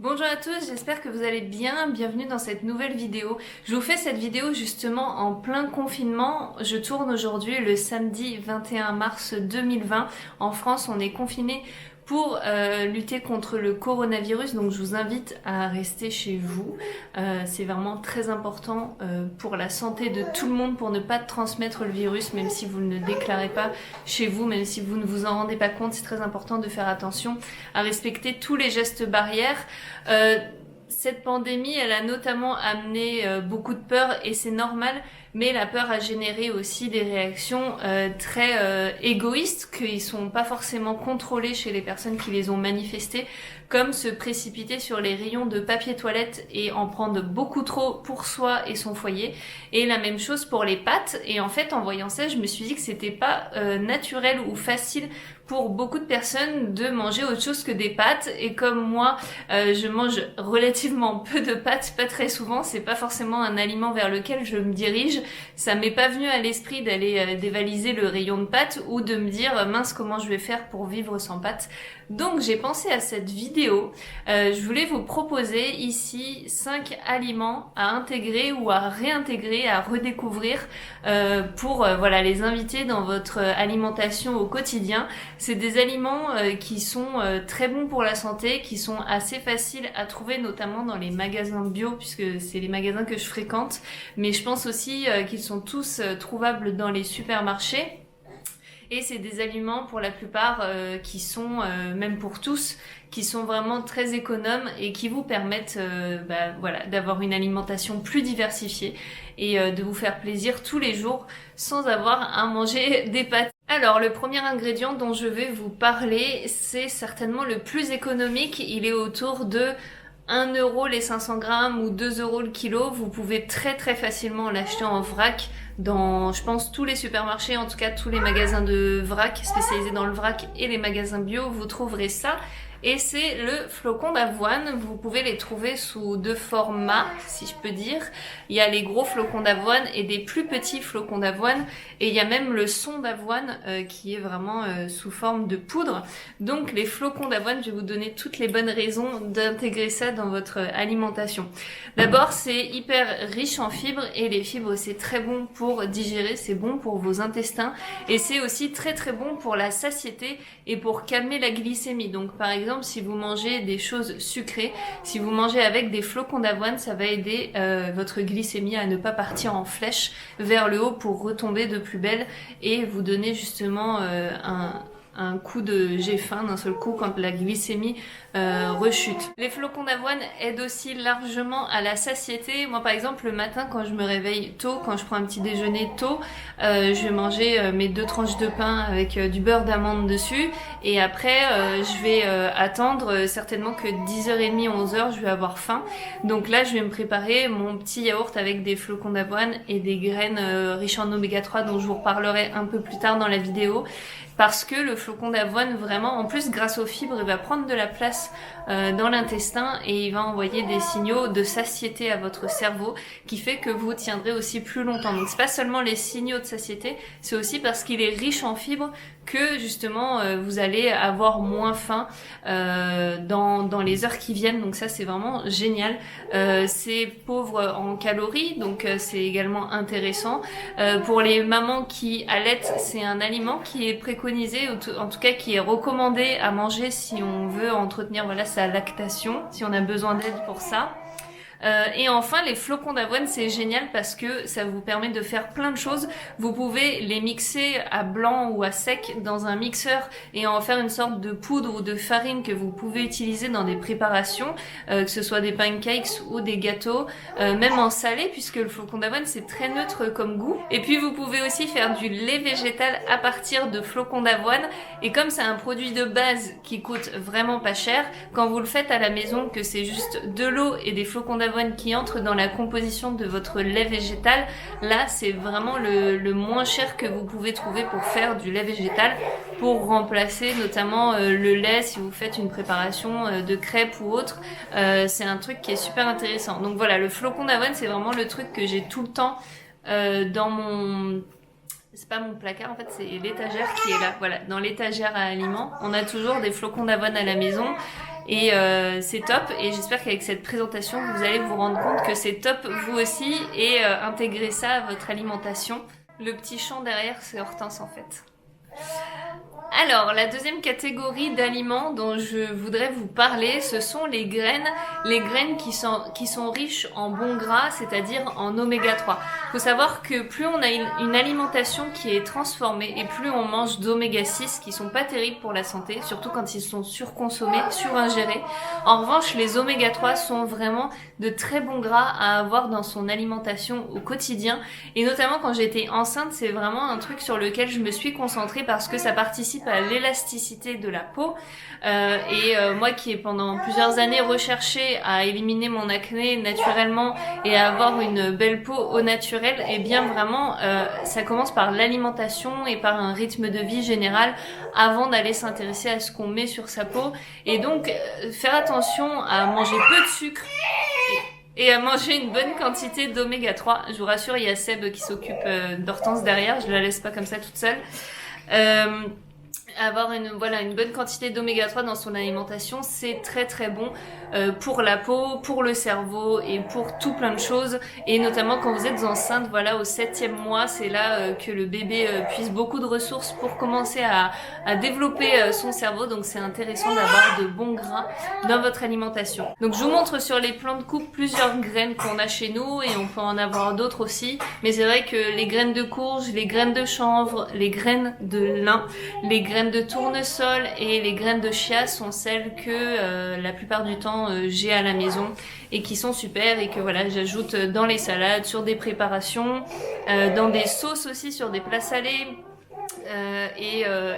Bonjour à tous, j'espère que vous allez bien, bienvenue dans cette nouvelle vidéo. Je vous fais cette vidéo justement en plein confinement. Je tourne aujourd'hui le samedi 21 mars 2020. En France, on est confiné pour lutter contre le coronavirus, donc je vous invite à rester chez vous. C'est vraiment très important pour la santé de tout le monde, pour ne pas transmettre le virus, même si vous ne le déclarez pas chez vous, même si vous ne vous en rendez pas compte. C'est très important de faire attention à respecter tous les gestes barrières. Cette pandémie, elle a notamment amené beaucoup de peur et c'est normal, mais la peur a généré aussi des réactions très égoïstes qui sont pas forcément contrôlées chez les personnes qui les ont manifestées, comme se précipiter sur les rayons de papier toilette et en prendre beaucoup trop pour soi et son foyer. Et la même chose pour les pâtes. Et en fait, en voyant ça, je me suis dit que c'était pas naturel ou facile pour beaucoup de personnes de manger autre chose que des pâtes. Et comme moi, je mange relativement peu de pâtes, pas très souvent, c'est pas forcément un aliment vers lequel je me dirige. Ça m'est pas venu à l'esprit d'aller dévaliser le rayon de pâtes ou de me dire mince, comment je vais faire pour vivre sans pâtes. Donc j'ai pensé à cette vidéo. Je voulais vous proposer ici 5 aliments à intégrer ou à réintégrer, à redécouvrir pour voilà, les inviter dans votre alimentation au quotidien. C'est des aliments qui sont très bons pour la santé, qui sont assez faciles à trouver, notamment dans les magasins bio, puisque c'est les magasins que je fréquente. Mais je pense aussi qu'ils sont tous trouvables dans les supermarchés. Et c'est des aliments pour la plupart qui sont, même pour tous, qui sont vraiment très économes et qui vous permettent voilà, d'avoir une alimentation plus diversifiée et de vous faire plaisir tous les jours sans avoir à manger des pâtes. Alors, le premier ingrédient dont je vais vous parler, c'est certainement le plus économique. Il est autour de 1 euro les 500 grammes ou 2 euros le kilo. Vous pouvez très très facilement l'acheter en vrac dans, je pense, tous les supermarchés, en tout cas tous les magasins de vrac spécialisés dans le vrac et les magasins bio, vous trouverez ça. Et c'est le flocon d'avoine. Vous pouvez les trouver sous 2 formats, si je peux dire. Il y a les gros flocons d'avoine et des plus petits flocons d'avoine. Et il y a même le son d'avoine qui est vraiment sous forme de poudre. Donc les flocons d'avoine, je vais vous donner toutes les bonnes raisons d'intégrer ça dans votre alimentation. D'abord, c'est hyper riche en fibres et les fibres, c'est très bon pour digérer, c'est bon pour vos intestins. Et c'est aussi très très bon pour la satiété et pour calmer la glycémie. Donc par exemple, si vous mangez des choses sucrées, si vous mangez avec des flocons d'avoine, ça va aider votre glycémie à ne pas partir en flèche vers le haut pour retomber de plus belle et vous donner justement un coup de j'ai faim d'un seul coup quand la glycémie rechute. Les flocons d'avoine aident aussi largement à la satiété. Moi par exemple le matin quand je me réveille tôt, quand je prends un petit déjeuner tôt, je vais manger mes 2 tranches de pain avec du beurre d'amande dessus et après je vais attendre certainement que 10h30, 11h je vais avoir faim. Donc là je vais me préparer mon petit yaourt avec des flocons d'avoine et des graines riches en oméga 3 dont je vous reparlerai un peu plus tard dans la vidéo. Parce que le flocon d'avoine, vraiment, en plus grâce aux fibres, il va prendre de la place dans l'intestin et il va envoyer des signaux de satiété à votre cerveau qui fait que vous tiendrez aussi plus longtemps. Donc c'est pas seulement les signaux de satiété, c'est aussi parce qu'il est riche en fibres que justement vous allez avoir moins faim dans les heures qui viennent. Donc ça c'est vraiment génial. C'est pauvre en calories, donc c'est également intéressant. Pour les mamans qui allaitent, c'est un aliment qui est préconisé, en tout cas qui est recommandé à manger si on veut entretenir voilà sa lactation, si on a besoin d'aide pour ça. Et enfin, les flocons d'avoine, c'est génial parce que ça vous permet de faire plein de choses. Vous pouvez les mixer à blanc ou à sec dans un mixeur et en faire une sorte de poudre ou de farine que vous pouvez utiliser dans des préparations, que ce soit des pancakes ou des gâteaux, même en salé puisque le flocon d'avoine, c'est très neutre comme goût. Et puis, vous pouvez aussi faire du lait végétal à partir de flocons d'avoine. Et comme c'est un produit de base qui coûte vraiment pas cher, quand vous le faites à la maison, que c'est juste de l'eau et des flocons d'avoine qui entre dans la composition de votre lait végétal, là c'est vraiment le moins cher que vous pouvez trouver pour faire du lait végétal, pour remplacer notamment le lait si vous faites une préparation de crêpes ou autre. C'est un truc qui est super intéressant. Donc voilà, le flocon d'avoine c'est vraiment le truc que j'ai tout le temps dans mon... C'est pas mon placard, en fait, c'est l'étagère qui est là. Voilà, dans l'étagère à aliments, on a toujours des flocons d'avoine à la maison. et c'est top. Et j'espère qu'avec cette présentation, vous allez vous rendre compte que c'est top vous aussi et intégrer ça à votre alimentation. Le petit champ derrière, c'est Hortense en fait. Alors, la deuxième catégorie d'aliments dont je voudrais vous parler, ce sont les graines qui sont riches en bons gras, c'est-à-dire en oméga 3. Faut savoir que plus on a une alimentation qui est transformée et plus on mange d'oméga 6 qui sont pas terribles pour la santé, surtout quand ils sont surconsommés, suringérés. En revanche, les oméga 3 sont vraiment de très bons gras à avoir dans son alimentation au quotidien, et notamment quand j'étais enceinte, c'est vraiment un truc sur lequel je me suis concentrée parce que ça participe à l'élasticité de la peau, moi qui ai pendant plusieurs années recherché à éliminer mon acné naturellement et à avoir une belle peau au naturel, et bien vraiment ça commence par l'alimentation et par un rythme de vie général avant d'aller s'intéresser à ce qu'on met sur sa peau. Et donc faire attention à manger peu de sucre et à manger une bonne quantité d'oméga 3. Je vous rassure, il y a Seb qui s'occupe d'Hortense derrière, je la laisse pas comme ça toute seule. Avoir une bonne quantité d'oméga 3 dans son alimentation, c'est très très bon pour la peau, pour le cerveau et pour tout plein de choses. Et notamment quand vous êtes enceinte, voilà, au 7e mois, c'est là que le bébé puise beaucoup de ressources pour commencer à développer son cerveau. Donc c'est intéressant d'avoir de bons gras dans votre alimentation. Donc je vous montre sur les plans de coupe plusieurs graines qu'on a chez nous, et on peut en avoir d'autres aussi. Mais c'est vrai que les graines de courge, les graines de chanvre, les graines de lin, les graines de tournesol et les graines de chia sont celles que la plupart du temps j'ai à la maison et qui sont super, et que voilà, j'ajoute dans les salades, sur des préparations, dans des sauces aussi, sur des plats salés.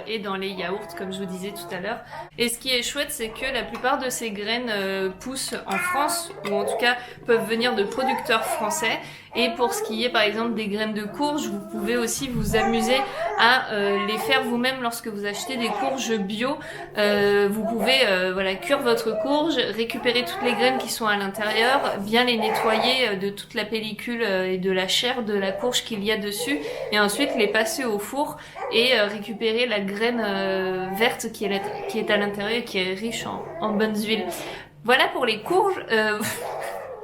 Et dans les yaourts, comme je vous disais tout à l'heure. Et ce qui est chouette, c'est que la plupart de ces graines poussent en France, ou en tout cas peuvent venir de producteurs français. Et pour ce qui est par exemple des graines de courge, vous pouvez aussi vous amuser à les faire vous-même lorsque vous achetez des courges bio. Vous pouvez cuire votre courge, récupérer toutes les graines qui sont à l'intérieur, bien les nettoyer de toute la pellicule et de la chair de la courge qu'il y a dessus, et ensuite les passer au four et récupérer la graine verte qui est à l'intérieur et qui est riche en bonnes huiles. Voilà pour les courges,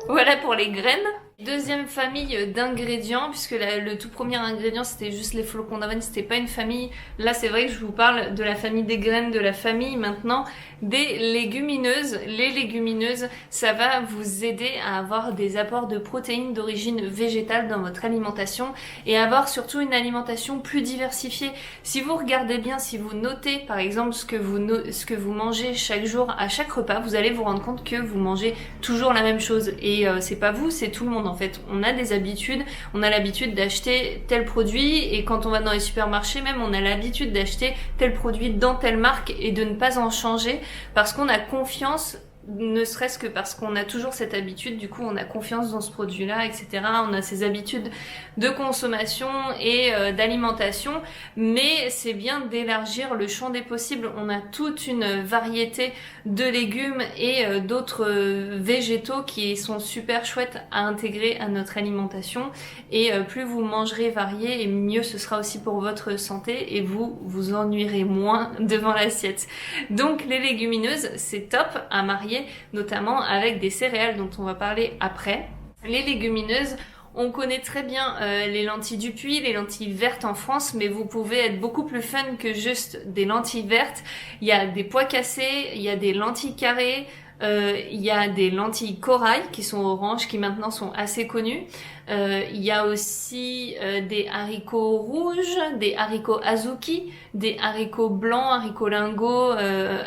voilà pour les graines. Deuxième famille d'ingrédients, puisque le tout premier ingrédient c'était juste les flocons d'avoine, c'était pas une famille. Là c'est vrai que je vous parle de la famille des graines, de la famille maintenant des légumineuses. Les légumineuses, ça va vous aider à avoir des apports de protéines d'origine végétale dans votre alimentation et avoir surtout une alimentation plus diversifiée. Si vous regardez bien, si vous notez par exemple ce que vous mangez chaque jour à chaque repas, vous allez vous rendre compte que vous mangez toujours la même chose, et c'est pas vous, c'est tout le monde. En fait, on a des habitudes, on a l'habitude d'acheter tel produit, et quand on va dans les supermarchés même, on a l'habitude d'acheter tel produit dans telle marque et de ne pas en changer parce qu'on a confiance, ne serait-ce que parce qu'on a toujours cette habitude, du coup on a confiance dans ce produit-là, etc. On a ces habitudes de consommation et d'alimentation, mais c'est bien d'élargir le champ des possibles. On a toute une variété de légumes et d'autres végétaux qui sont super chouettes à intégrer à notre alimentation, et plus vous mangerez varié, et mieux ce sera aussi pour votre santé, et vous vous ennuierez moins devant l'assiette. Donc les légumineuses, c'est top à marier notamment avec des céréales dont on va parler après. Les légumineuses, on connaît très bien les lentilles du Puy, les lentilles vertes en France, mais vous pouvez être beaucoup plus fun que juste des lentilles vertes. Il y a des pois cassés, il y a des lentilles carrées, il y a des lentilles corail qui sont oranges, qui maintenant sont assez connues. Il y a aussi des haricots rouges, des haricots azuki, des haricots blancs, haricots lingots,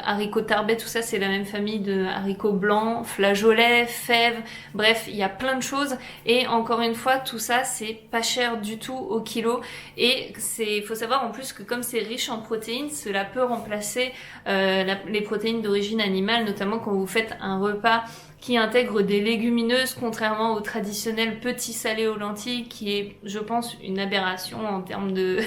haricots tarbais, tout ça c'est la même famille de haricots blancs, flageolets, fèves, bref, il y a plein de choses. Et encore une fois, tout ça c'est pas cher du tout au kilo, et faut savoir en plus que comme c'est riche en protéines, cela peut remplacer les protéines d'origine animale, notamment quand vous faites un repas qui intègre des légumineuses, contrairement au traditionnel petit salé aux lentilles, qui est, je pense, une aberration en termes de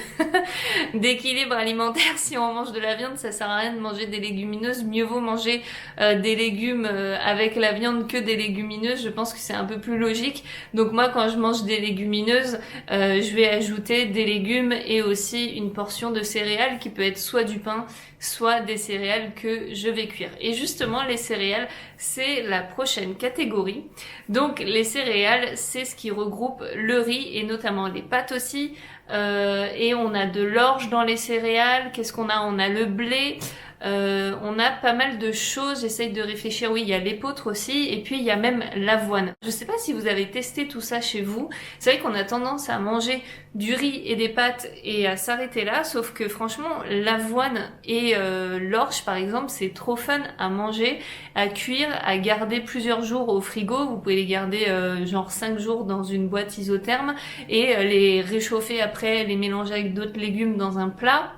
d'équilibre alimentaire. Si on mange de la viande, ça sert à rien de manger des légumineuses. Mieux vaut manger des légumes avec la viande que des légumineuses. Je pense que c'est un peu plus logique. Donc moi, quand je mange des légumineuses, je vais ajouter des légumes et aussi une portion de céréales qui peut être soit du pain, soit des céréales que je vais cuire. Et justement, les céréales, c'est la prochaine catégorie. Donc les céréales, c'est ce qui regroupe le riz et notamment les pâtes aussi. Et on a de l'orge dans les céréales. Qu'est-ce qu'on a? On a le blé. On a pas mal de choses, j'essaye de réfléchir. Oui, il y a l'épeautre aussi, et puis il y a même l'avoine. Je sais pas si vous avez testé tout ça chez vous. C'est vrai qu'on a tendance à manger du riz et des pâtes et à s'arrêter là, sauf que franchement, l'avoine et l'orge par exemple, c'est trop fun à manger, à cuire, à garder plusieurs jours au frigo. Vous pouvez les garder genre 5 jours dans une boîte isotherme et les réchauffer après, les mélanger avec d'autres légumes dans un plat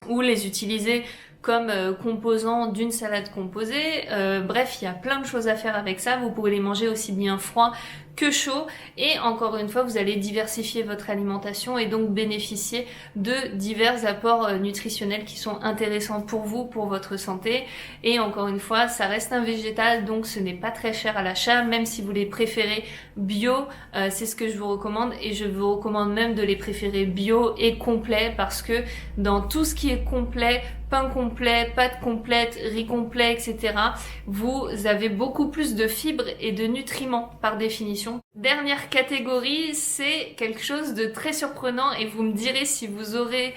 ou les utiliser comme composant d'une salade composée. Bref, il y a plein de choses à faire avec ça. Vous pouvez les manger aussi bien froid que chaud. Et encore une fois, vous allez diversifier votre alimentation et donc bénéficier de divers apports nutritionnels qui sont intéressants pour vous, pour votre santé. Et encore une fois, ça reste un végétal, donc ce n'est pas très cher à l'achat, même si vous les préférez bio, c'est ce que je vous recommande. Et je vous recommande même de les préférer bio et complet, parce que dans tout ce qui est complet, pain complet, pâtes complètes, riz complet, etc., vous avez beaucoup plus de fibres et de nutriments par définition. Dernière catégorie, c'est quelque chose de très surprenant et vous me direz si vous aurez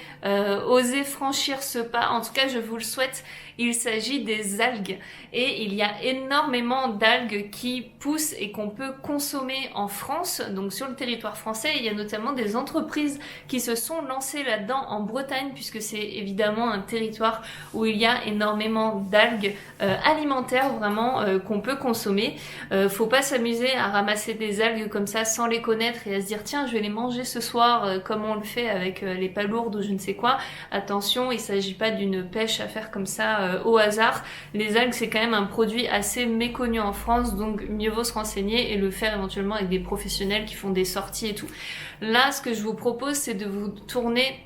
osé franchir ce pas. En tout cas, je vous le souhaite. Il s'agit des algues et il y a énormément d'algues qui poussent et qu'on peut consommer en France. Donc sur le territoire français, il y a notamment des entreprises qui se sont lancées là-dedans en Bretagne, puisque c'est évidemment un territoire où il y a énormément d'algues alimentaires vraiment qu'on peut consommer. Faut pas s'amuser à ramasser des algues comme ça sans les connaître et à se dire tiens, je vais les manger ce soir comme on le fait avec les palourdes ou je ne sais quoi. Attention, il s'agit pas d'une pêche à faire comme ça au hasard. Les algues, c'est quand même un produit assez méconnu en France, donc mieux vaut se renseigner et le faire éventuellement avec des professionnels qui font des sorties et tout. Là, ce que je vous propose, c'est de vous tourner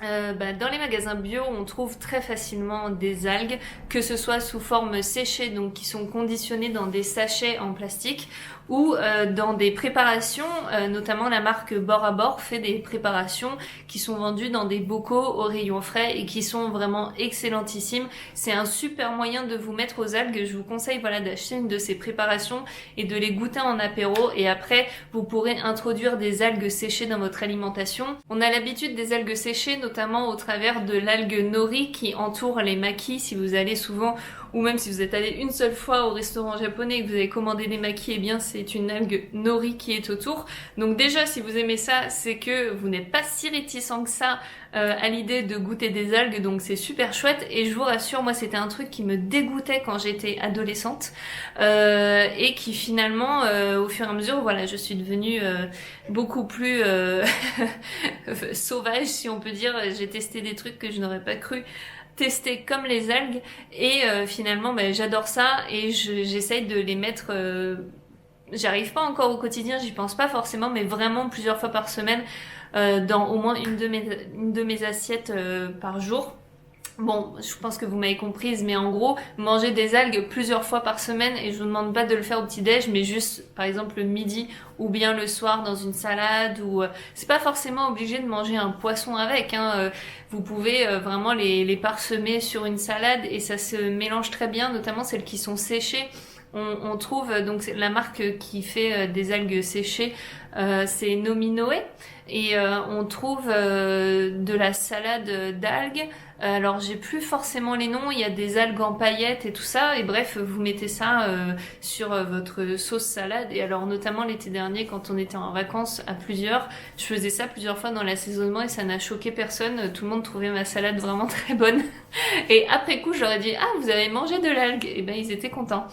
dans les magasins bio, on trouve très facilement des algues, que ce soit sous forme séchée, donc qui sont conditionnées dans des sachets en plastique, ou dans des préparations, notamment la marque Bord à Bord fait des préparations qui sont vendues dans des bocaux au rayon frais et qui sont vraiment excellentissimes. C'est un super moyen de vous mettre aux algues. Je vous conseille d'acheter une de ces préparations et de les goûter en apéro, et après vous pourrez introduire des algues séchées dans votre alimentation. On a l'habitude des algues séchées notamment au travers de l'algue nori qui entoure les makis. Si vous allez souvent, ou même si vous êtes allé une seule fois au restaurant japonais et que vous avez commandé des makis, eh bien c'est une algue nori qui est autour. Donc déjà, si vous aimez ça, c'est que vous n'êtes pas si réticent que ça à l'idée de goûter des algues, donc c'est super chouette. Et je vous rassure, moi c'était un truc qui me dégoûtait quand j'étais adolescente et qui finalement au fur et à mesure, je suis devenue beaucoup plus sauvage, si on peut dire. J'ai testé des trucs que je n'aurais pas cru tester, comme les algues, et finalement j'adore ça et j'essaye de les mettre j'arrive pas encore au quotidien, j'y pense pas forcément, mais vraiment plusieurs fois par semaine dans au moins une de mes assiettes par jour. Bon, je pense que vous m'avez comprise, mais en gros, manger des algues plusieurs fois par semaine, et je vous demande pas de le faire au petit-déj, mais juste, par exemple, le midi, ou bien le soir dans une salade, ou c'est pas forcément obligé de manger un poisson avec, hein. Vous pouvez vraiment les parsemer sur une salade, et ça se mélange très bien, notamment celles qui sont séchées. On trouve, donc la marque qui fait des algues séchées, c'est Nominoe, et on trouve de la salade d'algues. Alors j'ai plus forcément les noms, il y a des algues en paillettes et tout ça, et bref, vous mettez ça sur votre sauce salade. Et alors notamment l'été dernier, quand on était en vacances à plusieurs, je faisais ça plusieurs fois dans l'assaisonnement et ça n'a choqué personne. Tout le monde trouvait ma salade vraiment très bonne. Et après coup, je leur ai dit ah, vous avez mangé de l'algue? Et ben ils étaient contents.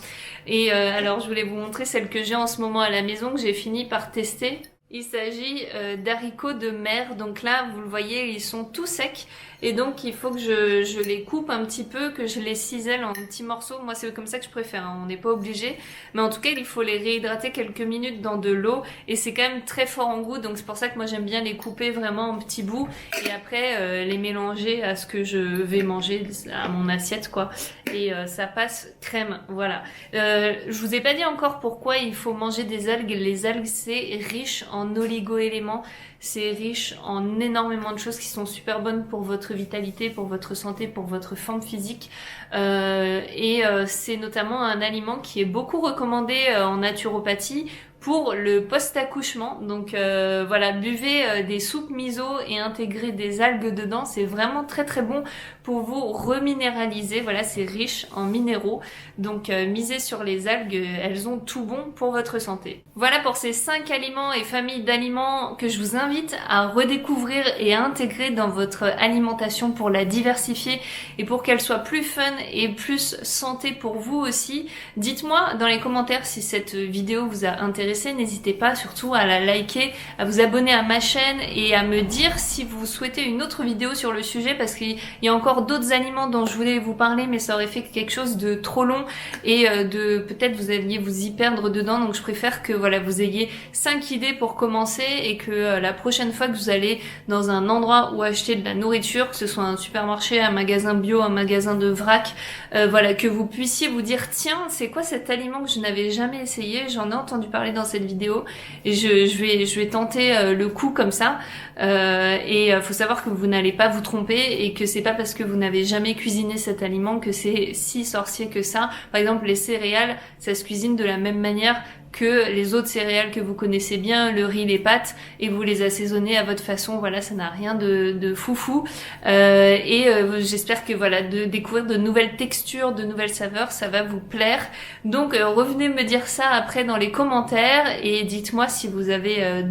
Et alors je voulais vous montrer celle que j'ai en ce moment à la maison, que j'ai fini par tester. Il s'agit d'haricots de mer, donc là vous le voyez ils sont tout secs et donc il faut que je les coupe un petit peu, que je les cisèle en petits morceaux. Moi c'est comme ça que je préfère, hein. On n'est pas obligé, mais en tout cas il faut les réhydrater quelques minutes dans de l'eau et c'est quand même très fort en goût, donc c'est pour ça que moi j'aime bien les couper vraiment en petits bouts et après les mélanger à ce que je vais manger, à mon assiette quoi, et ça passe crème, voilà. Je vous ai pas dit encore pourquoi il faut manger des algues. Les algues c'est riche en oligo-éléments, c'est riche en énormément de choses qui sont super bonnes pour votre vitalité, pour votre santé, pour votre forme physique. C'est notamment un aliment qui est beaucoup recommandé en naturopathie pour le post-accouchement. Donc voilà, buvez des soupes miso et intégrez des algues dedans, c'est vraiment très très bon pour vous reminéraliser. Voilà, c'est riche en minéraux, donc misez sur les algues, elles ont tout bon pour votre santé. Voilà pour ces 5 aliments et familles d'aliments que je vous invite à redécouvrir et à intégrer dans votre alimentation pour la diversifier et pour qu'elle soit plus fun et plus santé pour vous aussi. Dites-moi dans les commentaires si cette vidéo vous a intéressé, n'hésitez pas surtout à la liker, à vous abonner à ma chaîne et à me dire si vous souhaitez une autre vidéo sur le sujet, parce qu'il y a encore d'autres aliments dont je voulais vous parler mais ça aurait fait quelque chose de trop long et de peut-être vous alliez vous y perdre dedans, donc je préfère que voilà vous ayez 5 idées pour commencer et que la prochaine fois que vous allez dans un endroit où acheter de la nourriture, que ce soit un supermarché, un magasin bio, un magasin de vrac, voilà, que vous puissiez vous dire tiens c'est quoi cet aliment que je n'avais jamais essayé, j'en ai entendu parler dans cette vidéo et je vais tenter le coup comme ça. Faut savoir que vous n'allez pas vous tromper et que c'est pas parce que vous n'avez jamais cuisiné cet aliment que c'est si sorcier que ça. Par exemple les céréales, ça se cuisine de la même manière que les autres céréales que vous connaissez bien, le riz, les pâtes, et vous les assaisonnez à votre façon. Voilà, ça n'a rien de foufou. J'espère que voilà, de découvrir de nouvelles textures, de nouvelles saveurs, ça va vous plaire. Donc revenez me dire ça après dans les commentaires et dites-moi si vous avez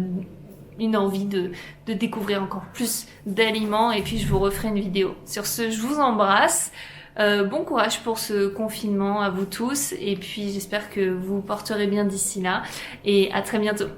une envie de découvrir encore plus d'aliments et puis je vous referai une vidéo. Sur ce, je vous embrasse. Bon courage pour ce confinement à vous tous et puis j'espère que vous porterez bien d'ici là et à très bientôt.